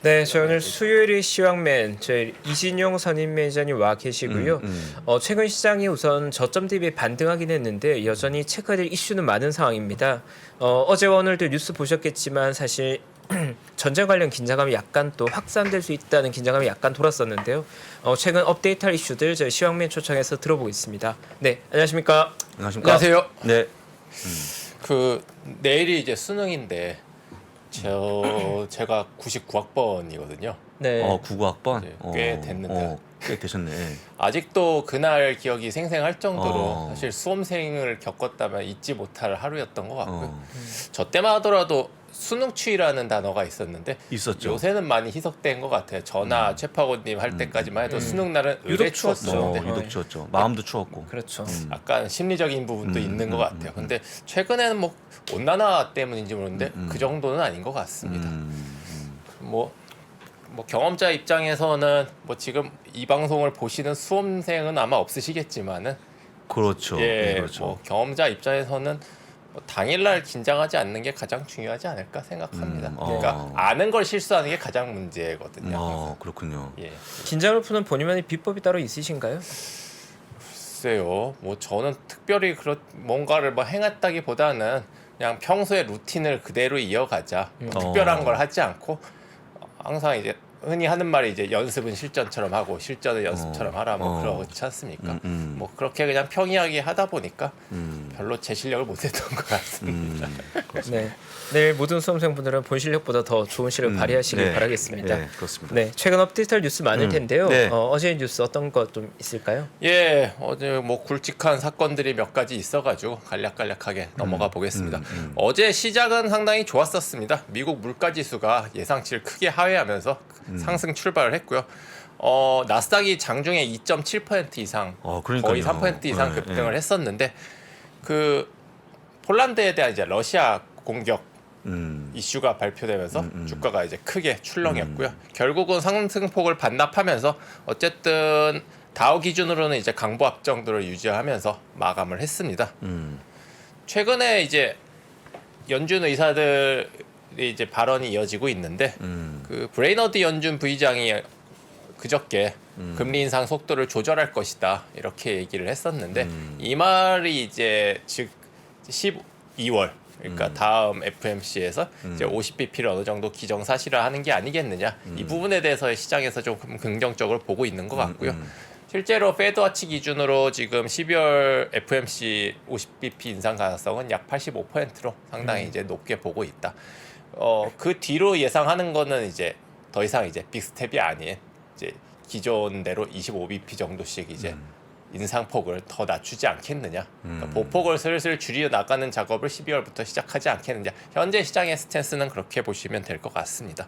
네, 저희 오늘 수요일의 시황맨 저희 이진용 선임 매니저님 와 계시고요. 최근 시장이 우선 저점 대비 반등하긴 했는데 여전히 체크될 이슈는 많은 상황입니다. 어제와 오늘도 뉴스 보셨겠지만 사실 전쟁 관련 긴장감이 약간 또 확산될 수 있다는 긴장감이 약간 돌았었는데요. 최근 업데이트할 이슈들 저희 시황맨 초청해서 들어보겠습니다. 네, 안녕하십니까? 안녕하세요. 네. 그 내일이 이제 수능인데 제가 99학번이거든요. 네. 99학번? 네, 꽤 됐는데. 꽤 되셨네. 아직도 그날 기억이 생생할 정도로 어. 사실 수험생을 겪었다면 잊지 못할 하루였던 것 같고요. 저 때만 하더라도 수능추위라는 단어가 있었는데 있었죠. 요새는 많이 희석된 것 같아요. 저나 최파고님 할 때까지만 해도 수능 날은 의외 유독 추웠죠. 추웠었는데 유독 추웠죠. 마음도 추웠고. 그렇죠. 약간 심리적인 부분도 있는 것 같아요. 근데 최근에는 뭐 온난화 때문인지 모르는데 그 정도는 아닌 것 같습니다. 뭐 경험자 입장에서는 뭐 지금 이 방송을 보시는 수험생은 아마 없으시겠지만은 그렇죠. 예, 그렇죠. 뭐 경험자 입장에서는 뭐 당일날 긴장하지 않는 게 가장 중요하지 않을까 생각합니다. 그러니까 아는 걸 실수하는 게 가장 문제거든요. 그렇군요. 예. 긴장을 푸는 본인만의 비법이 따로 있으신가요? 글쎄요. 뭐 저는 특별히 뭔가를 뭐 행했다기보다는 그냥 평소의 루틴을 그대로 이어가자. 뭐 특별한 걸 하지 않고 항상 이제 흔히 하는 말이 이제 연습은 실전처럼 하고 실전은 연습처럼 하라 뭐 그렇지 않습니까? 뭐 그렇게 그냥 평이하게 하다 보니까 별로 제 실력을 못했던 것 같습니다. 네. 내일 모든 수험생분들은 본 실력보다 더 좋은 실력 발휘하시길 바라겠습니다. 네, 그렇습니다. 네, 최근 업데이트할 뉴스 많을 텐데요. 네. 어제 뉴스 어떤 거 좀 있을까요? 예, 어제 뭐 굵직한 사건들이 몇 가지 있어가지고 간략간략하게 넘어가 보겠습니다. 어제 시작은 상당히 좋았었습니다. 미국 물가지수가 예상치를 크게 하회하면서 상승 출발을 했고요. 나스닥이 장중에 2.7% 이상, 거의 3% 이상 급등을 했었는데 그 폴란드에 대한 이제 러시아 공격 이슈가 발표되면서 주가가 이제 크게 출렁였고요. 결국은 상승폭을 반납하면서 어쨌든 다우 기준으로는 이제 강보합 정도를 유지하면서 마감을 했습니다. 최근에 이제 연준 의사들이 이제 발언이 이어지고 있는데 그 브레이너드 연준 부의장이 그저께 금리 인상 속도를 조절할 것이다 이렇게 얘기를 했었는데 이 말이 이제 즉 12월 그러니까 다음 FMC에서 이제 50bp를 어느 정도 기정사실화하는 게 아니겠느냐 이 부분에 대해서 시장에서 좀 긍정적으로 보고 있는 것 같고요. 실제로 페드와치 기준으로 지금 12월 FMC 50bp 인상 가능성은 약 85%로 상당히 이제 높게 보고 있다. 그 뒤로 예상하는 거는 이제 더 이상 이제 빅스텝이 아닌 이제 기존대로 25bp 정도씩 이제 인상폭을 더 낮추지 않겠느냐. 그러니까 보폭을 슬슬 줄여 나가는 작업을 12월부터 시작하지 않겠느냐. 현재 시장의 스탠스는 그렇게 보시면 될 것 같습니다.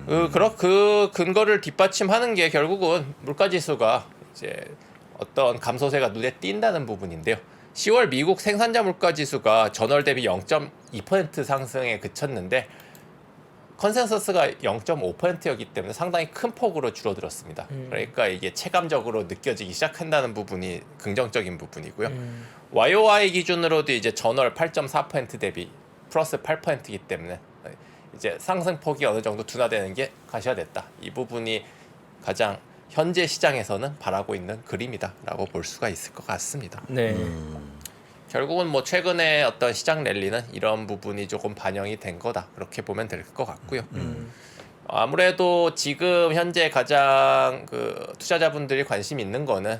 그 근거를 뒷받침하는 게 결국은 물가지수가 이제 어떤 감소세가 눈에 띈다는 부분인데요. 10월 미국 생산자 물가지수가 전월 대비 0.2% 상승에 그쳤는데 컨센서스가 0.5%였기 때문에 상당히 큰 폭으로 줄어들었습니다. 그러니까 이게 체감적으로 느껴지기 시작한다는 부분이 긍정적인 부분이고요. YOY 기준으로도 이제 전월 8.4% 대비 플러스 8%이기 때문에 이제 상승폭이 어느 정도 둔화되는 게 가시화됐다. 이 부분이 가장 현재 시장에서는 바라고 있는 그림이다라고 볼 수가 있을 것 같습니다. 네. 결국은 뭐 최근에 어떤 시장 랠리는 이런 부분이 조금 반영이 된 거다 그렇게 보면 될 것 같고요. 아무래도 지금 현재 가장 그 투자자분들이 관심 있는 거는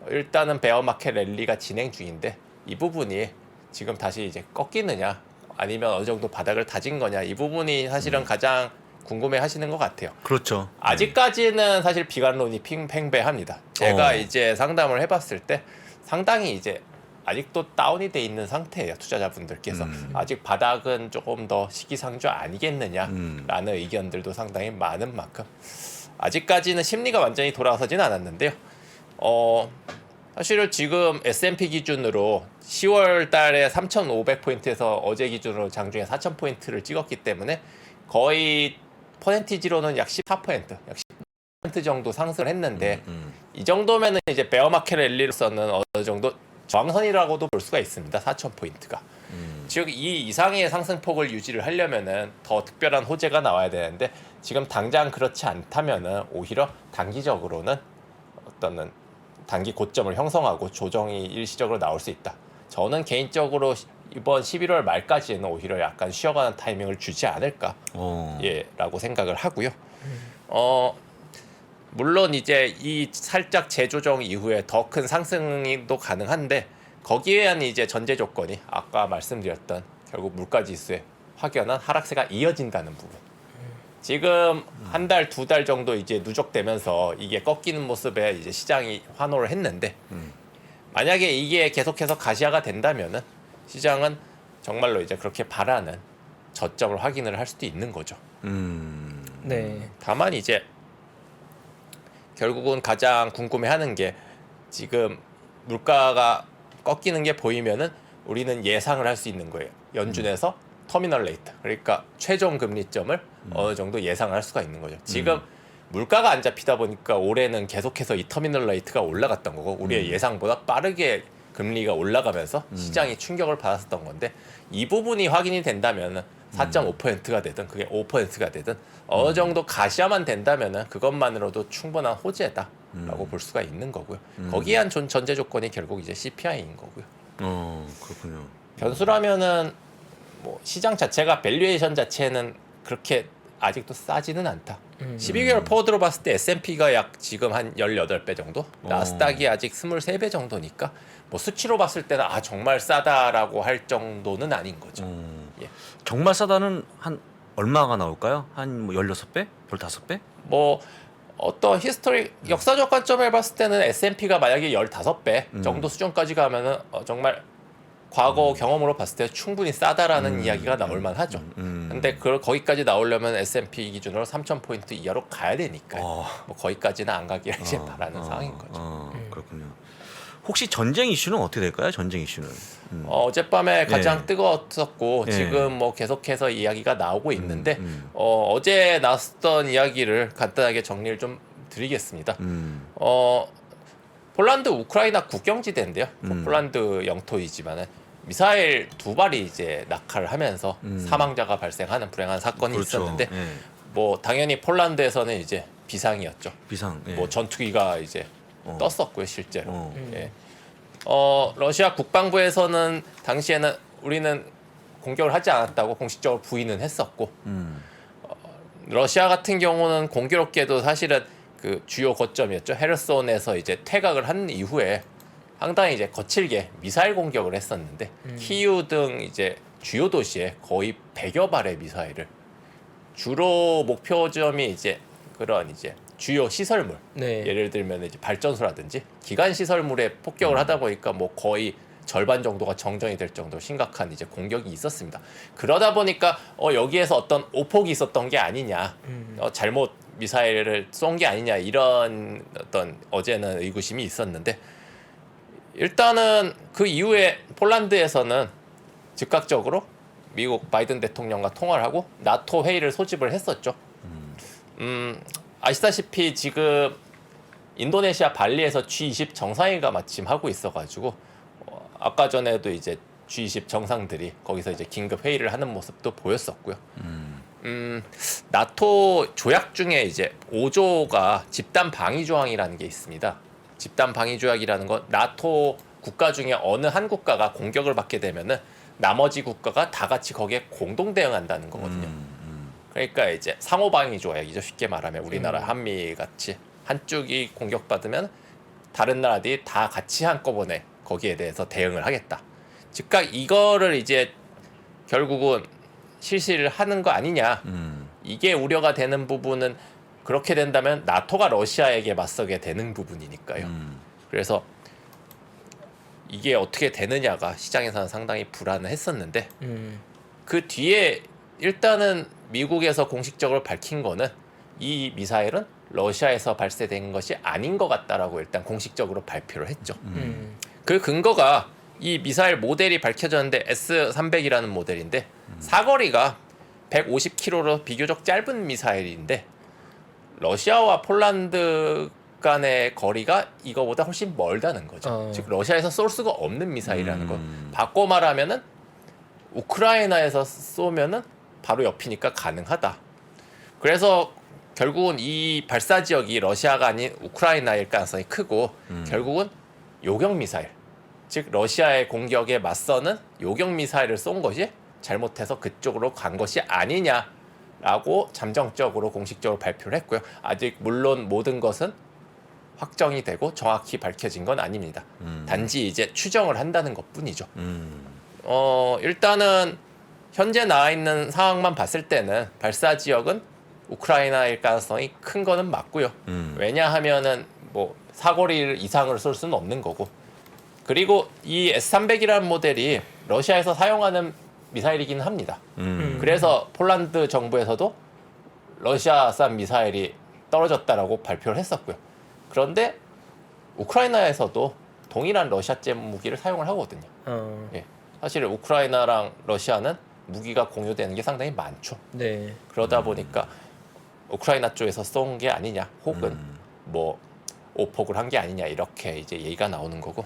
일단은 베어마켓 랠리가 진행 중인데 이 부분이 지금 다시 이제 꺾이느냐 아니면 어느 정도 바닥을 다진 거냐 이 부분이 사실은 가장 궁금해 하시는 것 같아요. 그렇죠. 아직까지는 사실 비관론이 팽배합니다. 제가 이제 상담을 해봤을 때 상당히 이제 아직도 다운이 돼 있는 상태예요. 투자자분들께서 아직 바닥은 조금 더 시기상조 아니겠느냐라는 의견들도 상당히 많은 만큼 아직까지는 심리가 완전히 돌아서진 않았는데요. 사실은 지금 S&P 기준으로 10월 달에 3,500포인트에서 어제 기준으로 장중에 4,000포인트를 찍었기 때문에 거의 퍼센티지로는 약 14%, 약 10% 정도 상승을 했는데 이 정도면은 이제 베어마켓 랠리로서는 어느 정도 저항선이라고도 볼 수가 있습니다. 4,000포인트가. 즉 이 이상의 상승폭을 유지를 하려면은 더 특별한 호재가 나와야 되는데 지금 당장 그렇지 않다면은 오히려 단기적으로는 어떤 단기 고점을 형성하고 조정이 일시적으로 나올 수 있다. 저는 개인적으로 이번 11월 말까지는 오히려 약간 쉬어가는 타이밍을 주지 않을까, 라고 생각을 하고요. 물론 이제 이 살짝 재조정 이후에 더 큰 상승도 가능한데 거기에 대한 이제 전제 조건이 아까 말씀드렸던 결국 물가지수의 확연한 하락세가 이어진다는 부분. 지금 한 달, 두 달 정도 이제 누적되면서 이게 꺾이는 모습에 이제 시장이 환호를 했는데 만약에 이게 계속해서 가시화가 된다면은 시장은 정말로 이제 그렇게 바라는 저점을 확인을 할 수도 있는 거죠. 네. 다만 이제 결국은 가장 궁금해하는 게 지금 물가가 꺾이는 게 보이면은 우리는 예상을 할 수 있는 거예요. 연준에서 터미널 레이트, 그러니까 최종 금리점을 어느 정도 예상을 할 수가 있는 거죠. 지금 물가가 안 잡히다 보니까 올해는 계속해서 이 터미널 레이트가 올라갔던 거고 우리의 예상보다 빠르게 금리가 올라가면서 시장이 충격을 받았었던 건데 이 부분이 확인이 된다면 4.5%가 되든 그게 5%가 되든 어느 정도 가시화만 된다면 그것만으로도 충분한 호재다라고 볼 수가 있는 거고요. 거기에 한 전제 조건이 결국 이제 CPI인 거고요. 그렇군요. 변수라면은 뭐 시장 자체가 밸류에이션 자체는 그렇게 아직도 싸지는 않다. 12개월 포워드로 봤을 때 S&P가 약 지금 한 18배 정도, 나스닥이 아직 23배 정도니까 뭐 수치로 봤을 때는 아 정말 싸다라고 할 정도는 아닌 거죠. 예. 정말 싸다는 한 얼마가 나올까요? 한 뭐 16배? 15배? 뭐 어떤 히스토리 역사적 관점을 봤을 때는 S&P가 만약에 15배 정도 수준까지 가면은 정말 과거 경험으로 봤을 때 충분히 싸다라는 이야기가 나올 만하죠. 근데 그걸 거기까지 나오려면 S&P 기준으로 3,000포인트 이하로 가야 되니까요. 뭐 거기까지는 안 가기를 이제 바라는 상황인 거죠. 그렇군요. 혹시 전쟁 이슈는 어떻게 될까요? 전쟁 이슈는? 어젯밤에 가장 예. 뜨거웠었고 예. 지금 뭐 계속해서 이야기가 나오고 있는데 어제 나왔던 이야기를 간단하게 정리를 좀 드리겠습니다. 폴란드 우크라이나 국경지대인데요. 폴란드 영토이지만은 미사일 2발이 이제 낙하를 하면서 사망자가 발생하는 불행한 사건이 그렇죠. 있었는데 예. 뭐 당연히 폴란드에서는 이제 비상이었죠. 비상. 예. 뭐 전투기가 이제 떴었고요, 실제로. 어. 예. 러시아 국방부에서는 당시에는 우리는 공격을 하지 않았다고 공식적으로 부인은 했었고, 러시아 같은 경우는 공교롭게도 사실은 그 주요 거점이었죠. 헤르손에서 이제 퇴각을 한 이후에 상당히 이제 거칠게 미사일 공격을 했었는데 키이우 등 이제 주요 도시에 거의 100여 발의 미사일을 주로 목표점이 이제 그런 이제 주요 시설물, 네. 예를 들면 이제 발전소라든지 기관 시설물에 폭격을 하다 보니까 뭐 거의 절반 정도가 정전이 될 정도로 심각한 이제 공격이 있었습니다. 그러다 보니까 여기에서 어떤 오폭이 있었던 게 아니냐, 잘못 미사일을 쏜 게 아니냐 이런 어떤 어제는 의구심이 있었는데 일단은 그 이후에 폴란드에서는 즉각적으로 미국 바이든 대통령과 통화를 하고 나토 회의를 소집을 했었죠. 아시다시피 지금 인도네시아 발리에서 G20 정상회의가 마침 하고 있어가지고 아까 전에도 이제 G20 정상들이 거기서 이제 긴급 회의를 하는 모습도 보였었고요. 나토 조약 중에 이제 5조가 집단 방위 조항이라는 게 있습니다. 집단 방위 조약이라는 건 나토 국가 중에 어느 한 국가가 공격을 받게 되면은 나머지 국가가 다 같이 거기에 공동 대응한다는 거거든요. 그러니까 이제 상호 방위 조약이죠. 쉽게 말하면 우리나라 한미 같이 한쪽이 공격받으면 다른 나라들이 다 같이 한꺼번에 거기에 대해서 대응을 하겠다. 즉각 이거를 이제 결국은 실시를 하는 거 아니냐. 이게 우려가 되는 부분은 그렇게 된다면 나토가 러시아에게 맞서게 되는 부분이니까요. 그래서 이게 어떻게 되느냐가 시장에서는 상당히 불안했었는데 그 뒤에 일단은 미국에서 공식적으로 밝힌 거는 이 미사일은 러시아에서 발사된 것이 아닌 것 같다라고 일단 공식적으로 발표를 했죠. 그 근거가 이 미사일 모델이 밝혀졌는데 S-300이라는 모델인데 사거리가 150km로 비교적 짧은 미사일인데 러시아와 폴란드 간의 거리가 이거보다 훨씬 멀다는 거죠. 즉 러시아에서 쏠 수가 없는 미사일이라는 거. 바꿔 말하면은 우크라이나에서 쏘면은 바로 옆이니까 가능하다. 그래서 결국은 이 발사 지역이 러시아가 아닌 우크라이나일 가능성이 크고 결국은 요격 미사일, 즉 러시아의 공격에 맞서는 요격 미사일을 쏜 것이 잘못해서 그쪽으로 간 것이 아니냐라고 잠정적으로 공식적으로 발표를 했고요. 아직 물론 모든 것은 확정이 되고 정확히 밝혀진 건 아닙니다. 단지 이제 추정을 한다는 것뿐이죠. 일단은 현재 나와 있는 상황만 봤을 때는 발사 지역은 우크라이나일 가능성이 큰 거는 맞고요. 왜냐하면은 뭐 사거리 이상을 쏠 수는 없는 거고. 그리고 이 S-300이라는 모델이 러시아에서 사용하는 미사일이긴 합니다. 그래서 폴란드 정부에서도 러시아산 미사일이 떨어졌다라고 발표를 했었고요. 그런데 우크라이나에서도 동일한 러시아제 무기를 사용을 하거든요. 예. 사실 우크라이나랑 러시아는 무기가 공유되는 게 상당히 많죠. 네. 그러다 보니까 우크라이나 쪽에서 쏜 게 아니냐, 혹은 뭐 오폭을 한 게 아니냐 이렇게 이제 얘기가 나오는 거고.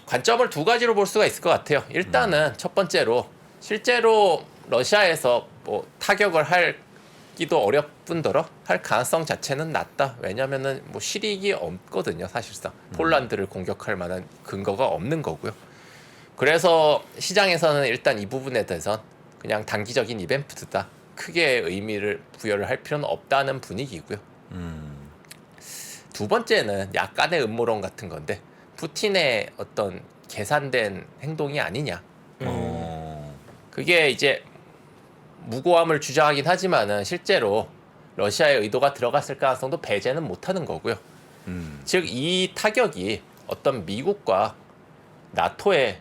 관점을 두 가지로 볼 수가 있을 것 같아요. 일단은 첫 번째로 실제로 러시아에서 뭐 타격을 하기도 어렵뿐더러 할 가능성 자체는 낮다. 왜냐면은 뭐 실익이 없거든요, 사실상. 폴란드를 공격할 만한 근거가 없는 거고요. 그래서 시장에서는 일단 이 부분에 대해선 그냥 단기적인 이벤트다. 크게 의미를 부여를 할 필요는 없다는 분위기고요. 두 번째는 약간의 음모론 같은 건데 푸틴의 어떤 계산된 행동이 아니냐. 그게 이제 무고함을 주장하긴 하지만은 실제로 러시아의 의도가 들어갔을 가능성도 배제는 못하는 거고요. 즉 이 타격이 어떤 미국과 나토의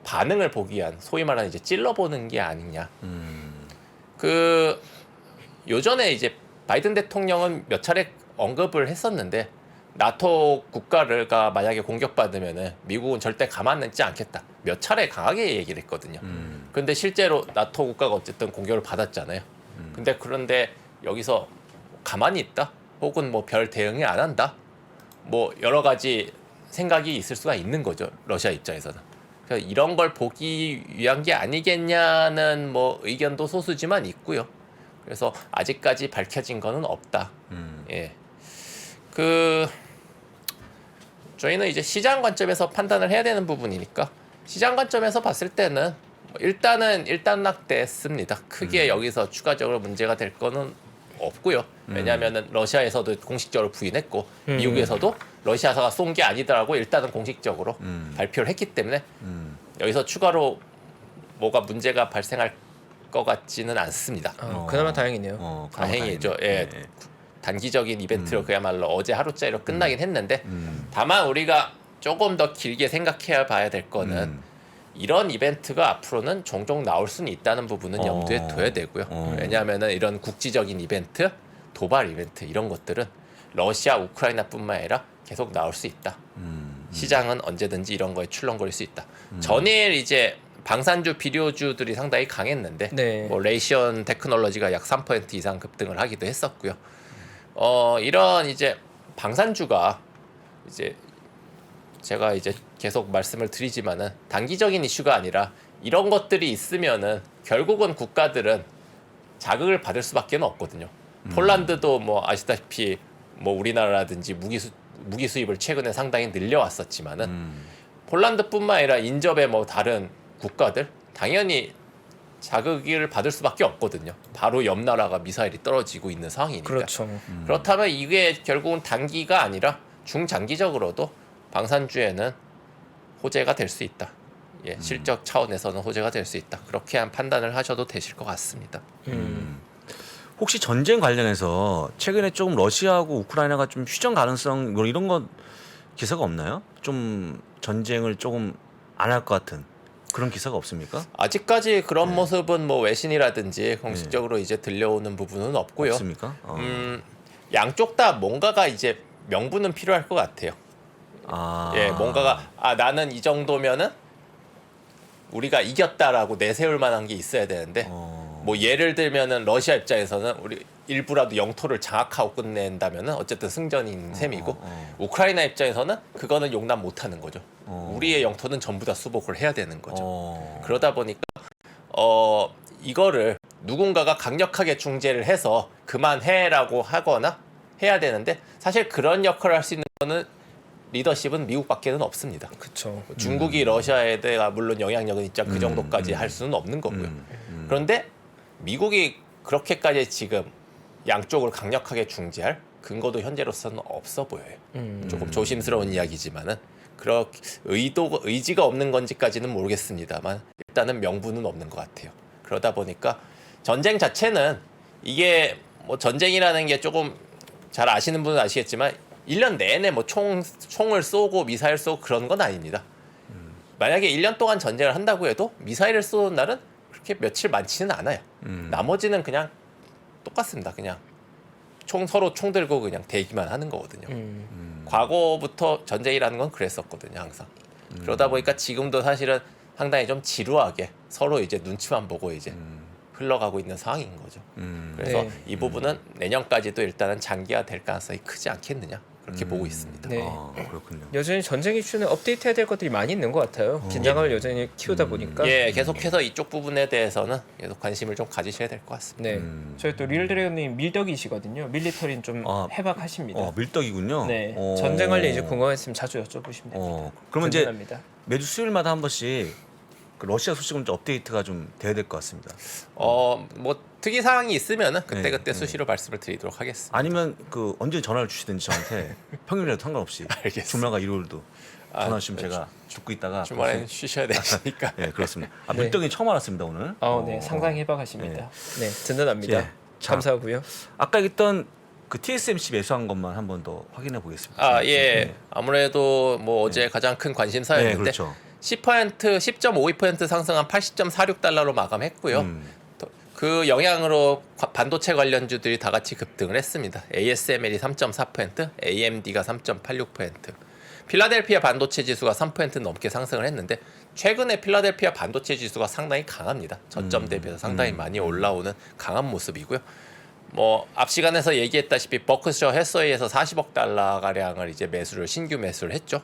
반응을 보기 위한 소위 말하는 이제 찔러보는 게 아니냐. 그 요전에 이제 바이든 대통령은 몇 차례 언급을 했었는데 나토 국가가 만약에 공격받으면은 미국은 절대 가만 있지 않겠다. 몇 차례 강하게 얘기를 했거든요. 근데 실제로 나토 국가가 어쨌든 공격을 받았잖아요. 그런데 여기서 가만히 있다? 혹은 뭐 별 대응이 안 한다? 뭐 여러 가지 생각이 있을 수가 있는 거죠. 러시아 입장에서는. 그래서 이런 걸 보기 위한 게 아니겠냐는 뭐 의견도 소수지만 있고요. 그래서 아직까지 밝혀진 거는 없다. 예. 저희는 이제 시장 관점에서 판단을 해야 되는 부분이니까 시장 관점에서 봤을 때는 일단은 일단락됐습니다. 크게 여기서 추가적으로 문제가 될 거는 없고요. 왜냐하면은 러시아에서도 공식적으로 부인했고 미국에서도 러시아사가 쏜 게 아니더라고 일단은 공식적으로 발표를 했기 때문에 여기서 추가로 뭐가 문제가 발생할 것 같지는 않습니다. 그나마 다행이네요. 다행이죠. 예. 단기적인 이벤트로 그야말로 어제 하루짜리로 끝나긴 했는데 다만 우리가 조금 더 길게 생각해야 봐야 될 거는 이런 이벤트가 앞으로는 종종 나올 수는 있다는 부분은 염두에 둬야 되고요. 왜냐하면은 이런 국지적인 이벤트, 도발 이벤트 이런 것들은 러시아, 우크라이나뿐만 아니라 계속 나올 수 있다. 시장은 언제든지 이런 거에 출렁거릴 수 있다. 전일 이제 방산주, 비료주들이 상당히 강했는데 네. 뭐 레이션 테크놀로지가 약 3% 이상 급등을 하기도 했었고요. 이런 이제 방산주가 이제 제가 이제 계속 말씀을 드리지만은 단기적인 이슈가 아니라 이런 것들이 있으면은 결국은 국가들은 자극을 받을 수밖에 없거든요. 폴란드도 뭐 아시다시피 뭐 우리나라라든지 무기 수입을 최근에 상당히 늘려왔었지만은 폴란드뿐만 아니라 인접의 뭐 다른 국가들 당연히 자극을 받을 수밖에 없거든요. 바로 옆 나라가 미사일이 떨어지고 있는 상황이니까. 그렇죠. 그렇다면 이게 결국은 단기가 아니라 중장기적으로도 방산주에는 호재가 될 수 있다. 예, 실적 차원에서는 호재가 될 수 있다. 그렇게 한 판단을 하셔도 되실 것 같습니다. 혹시 전쟁 관련해서 최근에 조금 러시아하고 우크라이나가 좀 휴전 가능성 뭐 이런 거 기사가 없나요? 좀 전쟁을 조금 안 할 것 같은 그런 기사가 없습니까? 아직까지 그런 모습은 뭐 외신이라든지 공식적으로 이제 들려오는 부분은 없고요. 없습니까? 양쪽 다 뭔가가 이제 명분은 필요할 것 같아요. 예, 뭔가가 나는 이 정도면은 우리가 이겼다라고 내세울 만한 게 있어야 되는데 뭐 예를 들면은 러시아 입장에서는 우리 일부라도 영토를 장악하고 끝낸다면은 어쨌든 승전인 셈이고 우크라이나 입장에서는 그거는 용납 못하는 거죠. 우리의 영토는 전부 다 수복을 해야 되는 거죠. 그러다 보니까 이거를 누군가가 강력하게 중재를 해서 그만해라고 하거나 해야 되는데 사실 그런 역할을 할 수 있는 거는 리더십은 미국밖에는 없습니다. 그렇죠. 중국이 러시아에 대해 물론 영향력은 있죠. 그 정도까지 할 수는 없는 거고요. 그런데 미국이 그렇게까지 지금 양쪽을 강력하게 중재할 근거도 현재로서는 없어 보여요. 조금 조심스러운 이야기지만은 그렇게 의지가 없는 건지까지는 모르겠습니다만 일단은 명분은 없는 것 같아요. 그러다 보니까 전쟁 자체는 이게 뭐 전쟁이라는 게 조금 잘 아시는 분은 아시겠지만 1년 내내 뭐 총을 쏘고 미사일 쏘고 그런 건 아닙니다. 만약에 1년 동안 전쟁을 한다고 해도 미사일을 쏘는 날은 그렇게 며칠 많지는 않아요. 나머지는 그냥 똑같습니다. 그냥 서로 총 들고 그냥 대기만 하는 거거든요. 과거부터 전쟁이라는 건 그랬었거든요, 항상. 그러다 보니까 지금도 사실은 상당히 좀 지루하게 서로 이제 눈치만 보고 이제 흘러가고 있는 상황인 거죠. 그래서 네. 이 부분은 내년까지도 일단은 장기화 될 가능성이 크지 않겠느냐 그렇게 보고 있습니다. 네. 그렇군요. 여전히 전쟁 이슈는 업데이트해야 될 것들이 많이 있는 것 같아요. 긴장감을 여전히 키우다 보니까. 예, 계속해서 이쪽 부분에 대해서는 계속 관심을 좀 가지셔야 될 것 같습니다. 네. 저희 또 릴드레오님 밀덕이시거든요. 밀리터리는 좀 해박하십니다. 밀떡이군요. 네. 전쟁 관련 이제 궁금했으면 자주 여쭤보시면 됩니다. 그러면 이제 든든합니다. 매주 수요일마다 한 번씩 그 러시아 소식은 좀 업데이트가 좀 돼야 될 것 같습니다. 뭐 특이 사항이 있으면은 그때 네. 수시로 말씀을 드리도록 하겠습니다. 아니면 그 언제 전화를 주시든지 저한테 평일에도 상관없이 알겠습니다. 주말과 일요일도 전화 주시면 제가 듣고 있다가 주말에는 쉬셔야 되시니까. 네, 그렇습니다. 네. 밀떡이 처음 알았습니다 오늘. 네, 상당히 해박하십니다. 네, 든든합니다. 예. 자, 감사하고요. 아까 얘기했던 그 TSMC 매수한 것만 한 번 더 확인해 보겠습니다. 예. 아무래도 뭐 어제 가장 큰 관심사였는데 네, 그렇죠. 10.52% 상승한 80.46달러로 마감했고요. 그 영향으로 반도체 관련주들이 다 같이 급등을 했습니다. ASML이 3.4%, AMD가 3.86%, 필라델피아 반도체 지수가 3% 넘게 상승을 했는데 최근에 필라델피아 반도체 지수가 상당히 강합니다. 저점 대비해서 상당히 많이 올라오는 강한 모습이고요. 뭐 앞 시간에서 얘기했다시피 버크셔 해서웨이에서 40억 달러 가량을 이제 신규 매수를 했죠.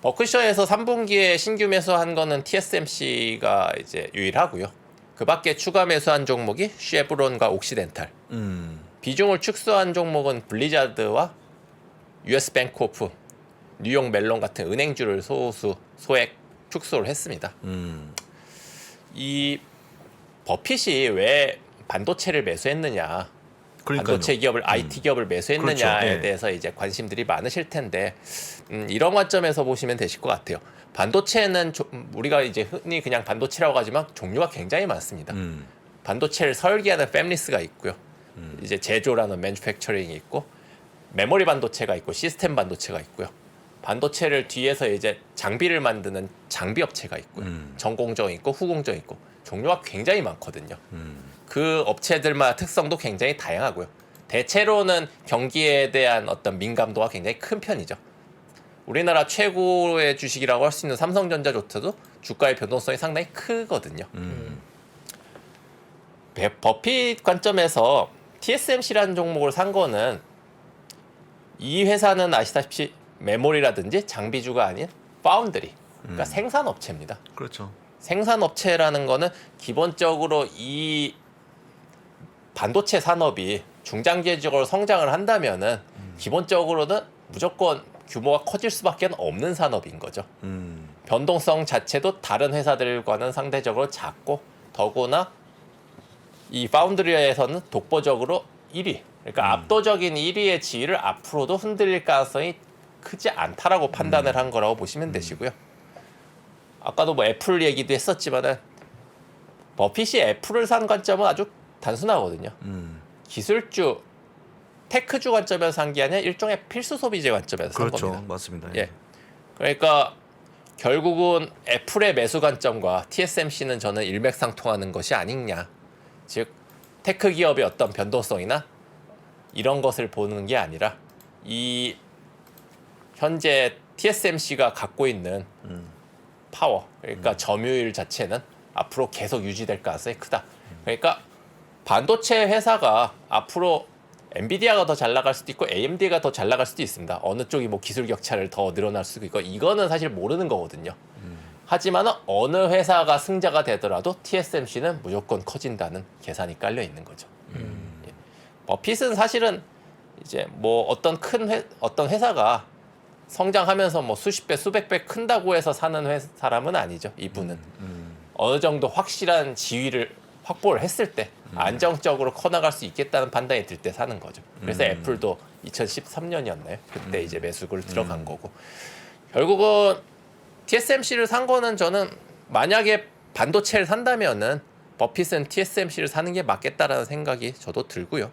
버크셔에서 3분기에 신규 매수한 거는 TSMC가 이제 유일하고요. 그 밖에 추가 매수한 종목이 쉐브론과 옥시덴탈. 비중을 축소한 종목은 블리자드와 US 뱅크오프, 뉴욕 멜론 같은 은행주를 소액 축소를 했습니다. 이 버핏이 왜 반도체를 매수했느냐, 그러니까요. 반도체 기업을 IT 기업을 매수했느냐에 그렇죠. 네. 대해서 이제 관심들이 많으실 텐데 이런 관점에서 보시면 되실 것 같아요. 반도체는 우리가 이제 흔히 그냥 반도체라고 하지만 종류가 굉장히 많습니다. 반도체를 설계하는 팹리스가 있고요. 이제 제조라는 매뉴팩처링이 있고 메모리 반도체가 있고 시스템 반도체가 있고요. 반도체를 뒤에서 이제 장비를 만드는 장비 업체가 있고요. 전공정 있고 후공정 있고 종류가 굉장히 많거든요. 그 업체들마다 특성도 굉장히 다양하고요. 대체로는 경기에 대한 어떤 민감도가 굉장히 큰 편이죠. 우리나라 최고의 주식이라고 할 수 있는 삼성전자조차도 주가의 변동성이 상당히 크거든요. 버핏 관점에서 TSMC라는 종목을 산 거는 이 회사는 아시다시피 메모리라든지 장비주가 아닌 파운드리, 그러니까 생산업체입니다. 그렇죠. 생산업체라는 거는 기본적으로 이 반도체 산업이 중장기적으로 성장을 한다면은 기본적으로는 무조건 규모가 커질 수밖에 없는 산업인 거죠. 변동성 자체도 다른 회사들과는 상대적으로 작고 더구나 이 파운드리에서는 독보적으로 1위, 그러니까 압도적인 1위의 지위를 앞으로도 흔들릴 가능성이 크지 않다라고 판단을 한 거라고 보시면 되시고요. 아까도 뭐 애플 얘기도 했었지만은 버핏이 애플을 산 관점은 아주 단순하거든요. 기술주, 테크주 관점에서 산 게 아니라 일종의 필수 소비재 관점에서 산 그렇죠. 겁니다. 맞습니다. 예. 그러니까 결국은 애플의 매수 관점과 TSMC는 저는 일맥상통하는 것이 아니냐. 즉 테크 기업의 어떤 변동성이나 이런 것을 보는 게 아니라 이 현재 TSMC가 갖고 있는 파워, 그러니까 점유율 자체는 앞으로 계속 유지될 가능성이 크다. 그러니까 반도체 회사가 앞으로 엔비디아가 더 잘 나갈 수도 있고 AMD가 더 잘 나갈 수도 있습니다. 어느 쪽이 뭐 기술 격차를 더 늘어날 수도 있고 이거는 사실 모르는 거거든요. 하지만 어느 회사가 승자가 되더라도 TSMC는 무조건 커진다는 계산이 깔려 있는 거죠. 예. 버핏은 사실은 이제 뭐 어떤 회사가 성장하면서 뭐 수십 배, 수백 배 큰다고 해서 사는 사람은 아니죠. 이분은 어느 정도 확실한 지위를 확보를 했을 때 안정적으로 커나갈 수 있겠다는 판단이 들 때 사는 거죠. 그래서 애플도 2013년이었나요? 그때 이제 매수를 들어간 거고 결국은 TSMC를 산 거는 저는 만약에 반도체를 산다면은 버핏은 TSMC를 사는 게 맞겠다라는 생각이 저도 들고요.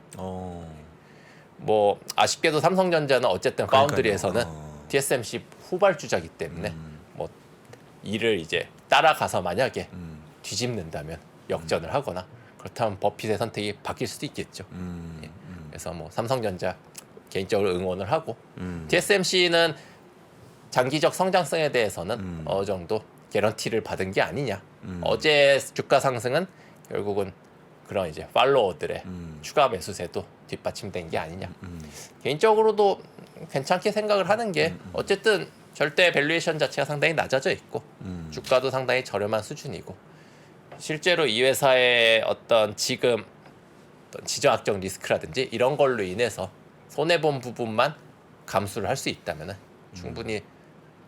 뭐 아쉽게도 삼성전자는 어쨌든 파운드리에서는 TSMC 후발주자기 때문에 뭐 이를 이제 따라가서 만약에 뒤집는다면 역전을 하거나 그렇다면 버핏의 선택이 바뀔 수도 있겠죠. 예. 그래서 뭐 삼성전자 개인적으로 응원을 하고 TSMC는 장기적 성장성에 대해서는 어느 정도 개런티를 받은 게 아니냐. 어제 주가 상승은 결국은 그런 이제 팔로워들의 추가 매수세도 뒷받침된 게 아니냐. 개인적으로도 괜찮게 생각을 하는 게 어쨌든 절대 밸류에이션 자체가 상당히 낮아져 있고 주가도 상당히 저렴한 수준이고 실제로 이 회사의 어떤 지금 어떤 지정학적 리스크라든지 이런 걸로 인해서 손해본 부분만 감수를 할 수 있다면 충분히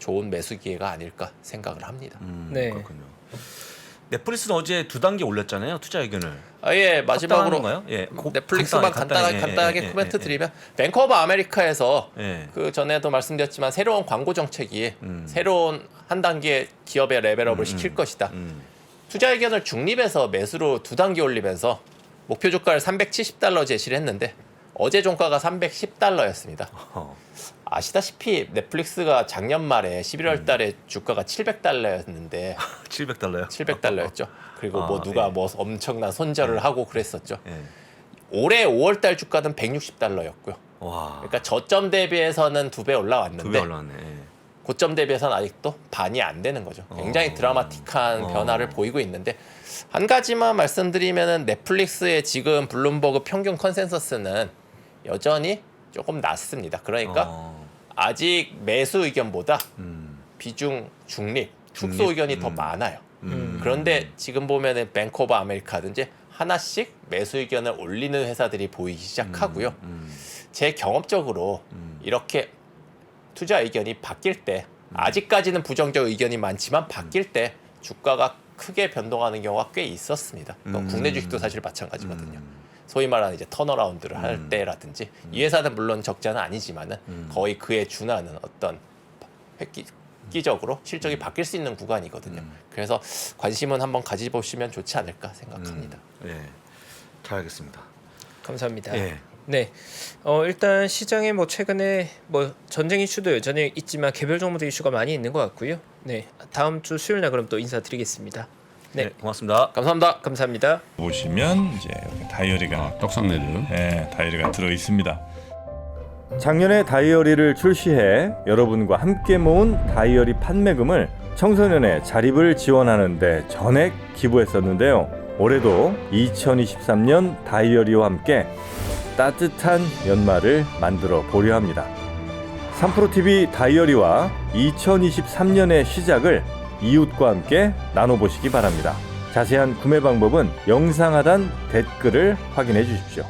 좋은 매수 기회가 아닐까 생각을 합니다. 네. 그렇군요. 넷플릭스는 어제 2단계 올렸잖아요. 투자 의견을. 예, 마지막으로 합당하는 건가요? 예, 넷플릭스만 간단하게 코멘트 드리면 뱅크 오브 아메리카에서 그 전에도 말씀드렸지만 새로운 광고 정책이 새로운 한 단계 기업의 레벨업을 시킬 것이다. 투자 의견을 중립에서 매수로 2단계 올리면서 목표 주가를 $370 제시를 했는데 어제 종가가 $310였습니다. 아시다시피 넷플릭스가 작년 말에 11월 달에 주가가 $700였는데 $700요? $700였죠. 그리고 뭐 누가 뭐 엄청난 손절을 하고 그랬었죠. 올해 5월 달 주가는 $160였고요. 와. 그러니까 저점 대비해서는 2배 올라왔는데 2배 올라왔네. 고점 대비해서는 아직도 반이 안 되는 거죠. 굉장히 드라마틱한 변화를 보이고 있는데 한 가지만 말씀드리면은 넷플릭스의 지금 블룸버그 평균 컨센서스는 여전히 조금 낮습니다. 그러니까 아직 매수 의견보다 비중 중립, 축소 의견이 더 많아요. 그런데 지금 보면은 뱅크 오브 아메리카든지 하나씩 매수 의견을 올리는 회사들이 보이기 시작하고요. 제 경험적으로 이렇게 투자 의견이 바뀔 때 아직까지는 부정적 의견이 많지만 바뀔 때 주가가 크게 변동하는 경우가 꽤 있었습니다. 국내 주식도 사실 마찬가지거든요. 소위 말하는 이제 턴어라운드를 할 때라든지 이 회사는 물론 적자는 아니지만은 거의 그에 준하는 어떤 획기적으로 실적이 바뀔 수 있는 구간이거든요. 그래서 관심은 한번 가져보시면 좋지 않을까 생각합니다. 예, 잘 알겠습니다. 감사합니다. 예. 네, 일단 시장에 뭐 최근에 뭐 전쟁 이슈도 여전히 있지만 개별 종목들 이슈가 많이 있는 것 같고요. 네, 다음 주 수요일 날 그럼 또 인사드리겠습니다. 네, 고맙습니다. 감사합니다. 감사합니다. 보시면 이제 여기 다이어리가 떡상내드. 다이어리가 들어 있습니다. 작년에 다이어리를 출시해 여러분과 함께 모은 다이어리 판매금을 청소년의 자립을 지원하는 데 전액 기부했었는데요. 올해도 2023년 다이어리와 함께 따뜻한 연말을 만들어 보려 합니다. 3프로TV 다이어리와 2023년의 시작을 이웃과 함께 나눠보시기 바랍니다. 자세한 구매 방법은 영상 하단 댓글을 확인해 주십시오.